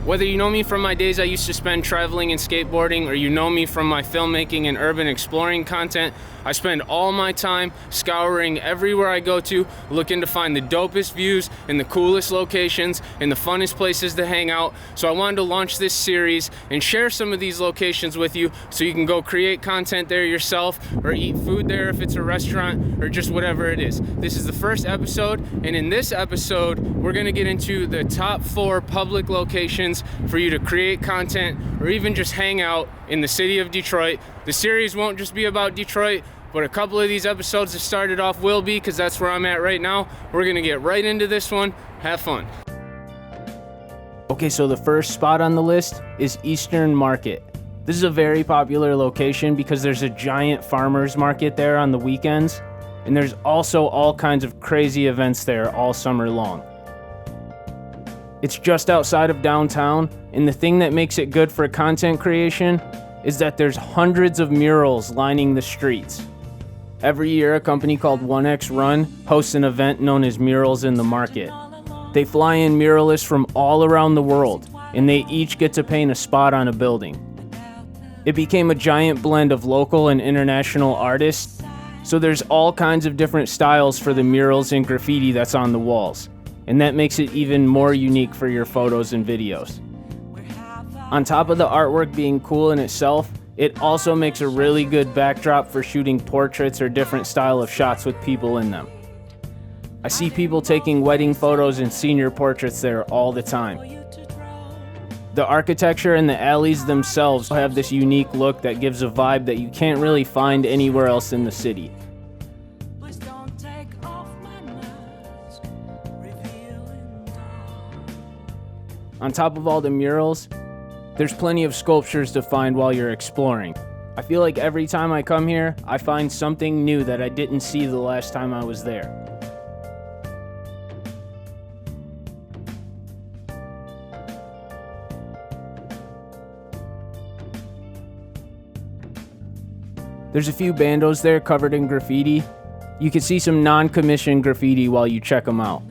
Whether you know me from my days I used to spend traveling and skateboarding, or you know me from my filmmaking and urban exploring content, I spend all my time scouring everywhere I go to, looking to find the dopest views and the coolest locations and the funnest places to hang out. So I wanted to launch this series and share some of these locations with you so you can go create content there yourself or eat food there if it's a restaurant or just whatever it is. This is the first episode, and in this episode, we're gonna get into the top 4 public locations for you to create content or even just hang out in the city of Detroit. The series won't just be about Detroit, but a couple of these episodes that started off will be, because that's where I'm at right now. We're gonna get right into this one. Have fun. Okay, so the first spot on the list is Eastern Market. This is a very popular location because there's a giant farmers market there on the weekends, and there's also all kinds of crazy events there all summer long. It's just outside of downtown, and the thing that makes it good for content creation is that there's hundreds of murals lining the streets. Every year, a company called 1X Run hosts an event known as Murals in the Market. They fly in muralists from all around the world, and they each get to paint a spot on a building. It became a giant blend of local and international artists, so there's all kinds of different styles for the murals and graffiti that's on the walls, and that makes it even more unique for your photos and videos. On top of the artwork being cool in itself, it also makes a really good backdrop for shooting portraits or different style of shots with people in them. I see people taking wedding photos and senior portraits there all the time. The architecture and the alleys themselves have this unique look that gives a vibe that you can't really find anywhere else in the city. On top of all the murals, there's plenty of sculptures to find while you're exploring. I feel like every time I come here, I find something new that I didn't see the last time I was there. There's a few bandos there covered in graffiti. You can see some non-commissioned graffiti while you check them out.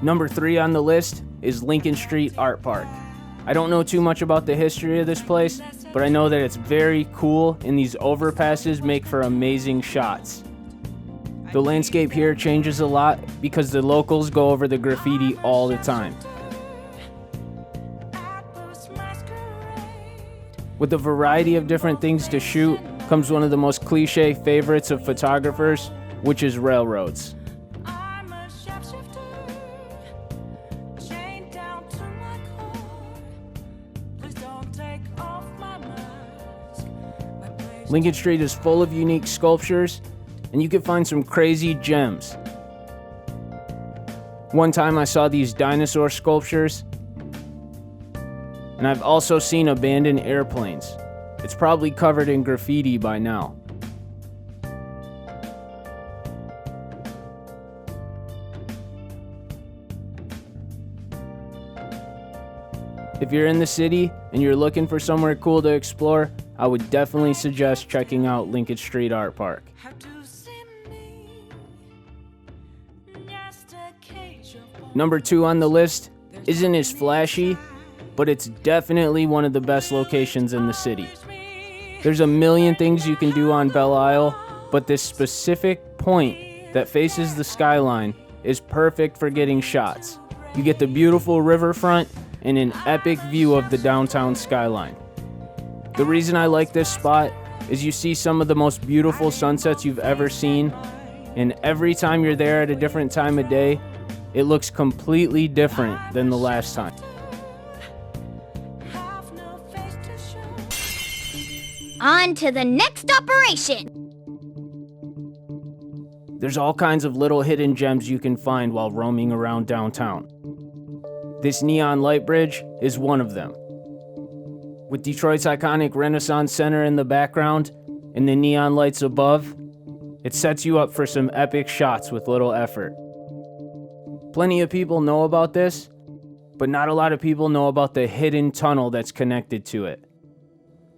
Number 3 on the list is Lincoln Street Art Park. I don't know too much about the history of this place, but I know that it's very cool and these overpasses make for amazing shots. The landscape here changes a lot because the locals go over the graffiti all the time. With a variety of different things to shoot comes one of the most cliche favorites of photographers, which is railroads. Lincoln Street is full of unique sculptures, and you can find some crazy gems. One time I saw these dinosaur sculptures, and I've also seen abandoned airplanes. It's probably covered in graffiti by now. If you're in the city and you're looking for somewhere cool to explore, I would definitely suggest checking out Lincoln Street Art Park. Number 2 on the list isn't as flashy, but it's definitely one of the best locations in the city. There's a million things you can do on Belle Isle, but this specific point that faces the skyline is perfect for getting shots. You get the beautiful riverfront and an epic view of the downtown skyline. The reason I like this spot is you see some of the most beautiful sunsets you've ever seen, and every time you're there at a different time of day, it looks completely different than the last time. On to the next operation! There's all kinds of little hidden gems you can find while roaming around downtown. This neon light bridge is one of them. With Detroit's iconic Renaissance Center in the background and the neon lights above, It sets you up for some epic shots with little effort. Plenty of people know about this, but not a lot of people know about the hidden tunnel that's connected to it.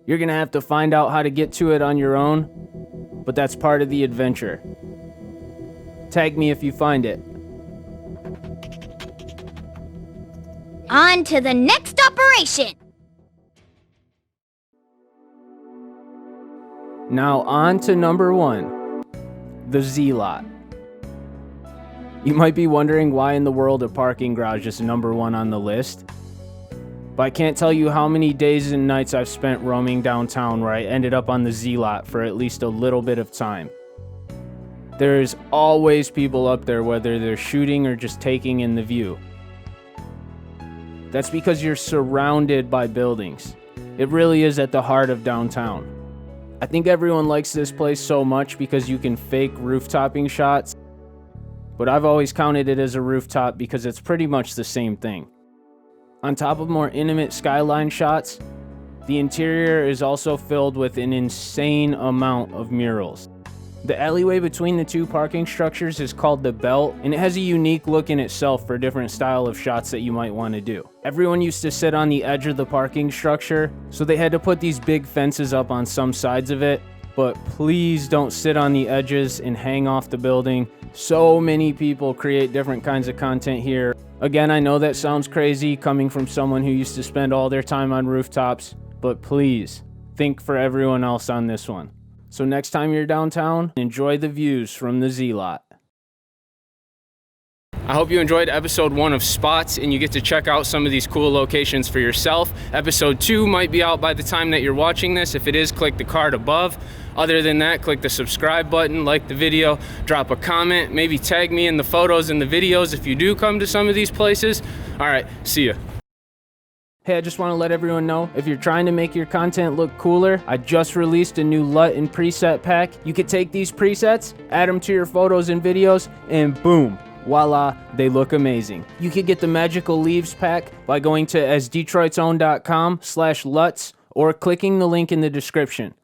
You're gonna have to find out how to get to it on your own, but that's part of the adventure. Tag me if you find it. On to the next operation! Now on to number 1, the Z-Lot. You might be wondering why in the world a parking garage is number 1 on the list, but I can't tell you how many days and nights I've spent roaming downtown where I ended up on the Z-Lot for at least a little bit of time. There's always people up there, whether they're shooting or just taking in the view. That's because you're surrounded by buildings. It really is at the heart of downtown. I think everyone likes this place so much because you can fake rooftoping shots, but I've always counted it as a rooftop because it's pretty much the same thing. On top of more intimate skyline shots, the interior is also filled with an insane amount of murals. The alleyway between the two parking structures is called the Belt, and it has a unique look in itself for different style of shots that you might want to do. Everyone used to sit on the edge of the parking structure, so they had to put these big fences up on some sides of it, but please don't sit on the edges and hang off the building. So many people create different kinds of content here. Again, I know that sounds crazy coming from someone who used to spend all their time on rooftops, but please think for everyone else on this one. So next time you're downtown, enjoy the views from the Z-Lot. I hope you enjoyed episode 1 of Spots and you get to check out some of these cool locations for yourself. Episode 2 might be out by the time that you're watching this. If it is, click the card above. Other than that, click the subscribe button, like the video, drop a comment, maybe tag me in the photos and the videos if you do come to some of these places. All right, see ya. Hey, I just want to let everyone know, if you're trying to make your content look cooler, I just released a new LUT and preset pack. You could take these presets, add them to your photos and videos, and boom, voila, they look amazing. You could get the Magical Leaves pack by going to asdetroitsown.com/LUTs or clicking the link in the description.